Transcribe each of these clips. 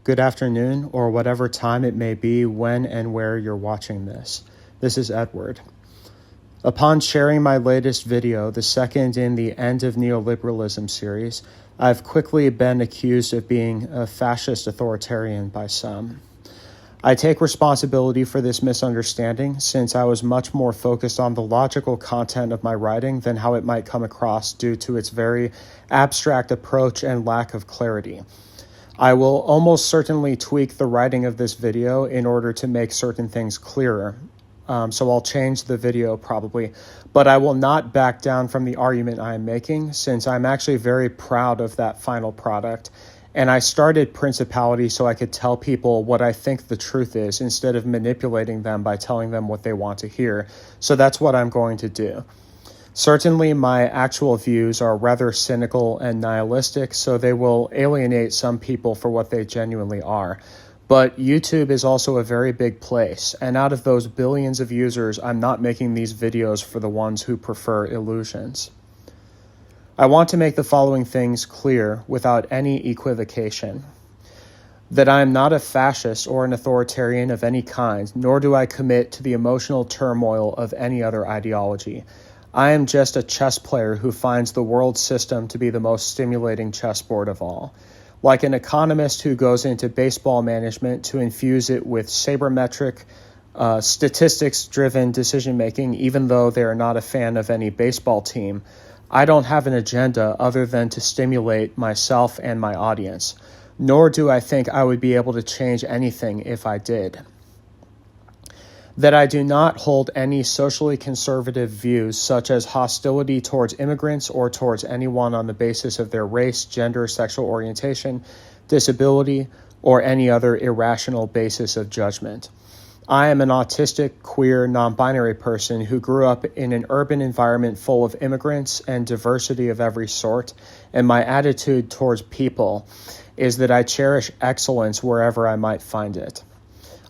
good afternoon, or whatever time it may be when and where you're watching this. This is Edward. Upon sharing my latest video, the second in the End of Neoliberalism series, I've quickly been accused of being a fascist authoritarian by some. I take responsibility for this misunderstanding since I was much more focused on the logical content of my writing than how it might come across due to its very abstract approach and lack of clarity. I will almost certainly tweak the writing of this video in order to make certain things clearer. So I'll change the video probably, but I will not back down from the argument I am making since I'm actually very proud of that final product. And I started Principality so I could tell people what I think the truth is instead of manipulating them by telling them what they want to hear. So that's what I'm going to do. Certainly, my actual views are rather cynical and nihilistic, so they will alienate some people for what they genuinely are. But YouTube is also a very big place, and out of those billions of users, I'm not making these videos for the ones who prefer illusions. I want to make the following things clear without any equivocation. That I am not a fascist or an authoritarian of any kind, nor do I commit to the emotional turmoil of any other ideology. I am just a chess player who finds the world system to be the most stimulating chessboard of all. Like an economist who goes into baseball management to infuse it with sabermetric, statistics-driven decision-making, even though they are not a fan of any baseball team, I don't have an agenda other than to stimulate myself and my audience, nor do I think I would be able to change anything if I did. That I do not hold any socially conservative views such as hostility towards immigrants or towards anyone on the basis of their race, gender, sexual orientation, disability, or any other irrational basis of judgment. I am an autistic, queer, non-binary person who grew up in an urban environment full of immigrants and diversity of every sort, and my attitude towards people is that I cherish excellence wherever I might find it.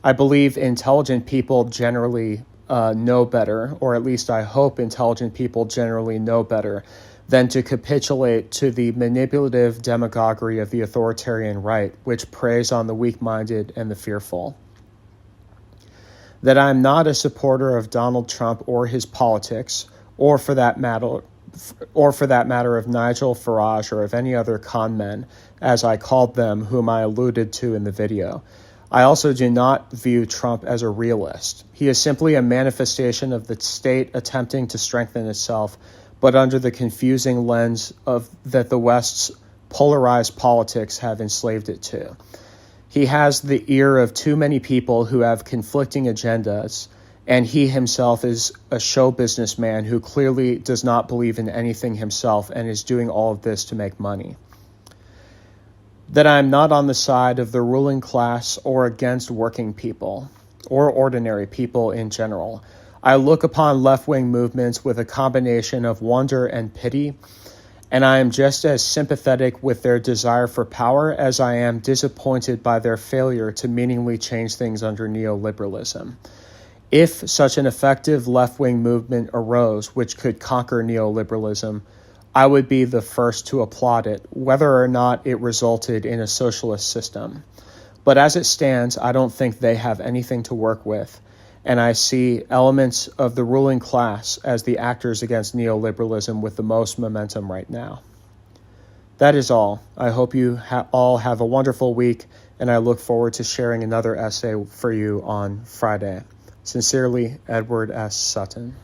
I believe intelligent people generally know better, or at least I hope intelligent people generally know better, than to capitulate to the manipulative demagoguery of the authoritarian right, which preys on the weak-minded and the fearful. That I am not a supporter of Donald Trump or his politics, or for that matter of Nigel Farage or of any other con men, as I called them, whom I alluded to in the video. I also do not view Trump as a realist. He is simply a manifestation of the state attempting to strengthen itself, but under the confusing lens of that the West's polarized politics have enslaved it to. He has the ear of too many people who have conflicting agendas, and he himself is a show businessman who clearly does not believe in anything himself and is doing all of this to make money. That I am not on the side of the ruling class or against working people, or ordinary people in general. I look upon left-wing movements with a combination of wonder and pity, and I am just as sympathetic with their desire for power as I am disappointed by their failure to meaningfully change things under neoliberalism. If such an effective left-wing movement arose which could conquer neoliberalism, I would be the first to applaud it, whether or not it resulted in a socialist system. But as it stands, I don't think they have anything to work with, and I see elements of the ruling class as the actors against neoliberalism with the most momentum right now. That is all. I hope you all have a wonderful week, and I look forward to sharing another essay for you on Friday. Sincerely, Edward S. Sutton.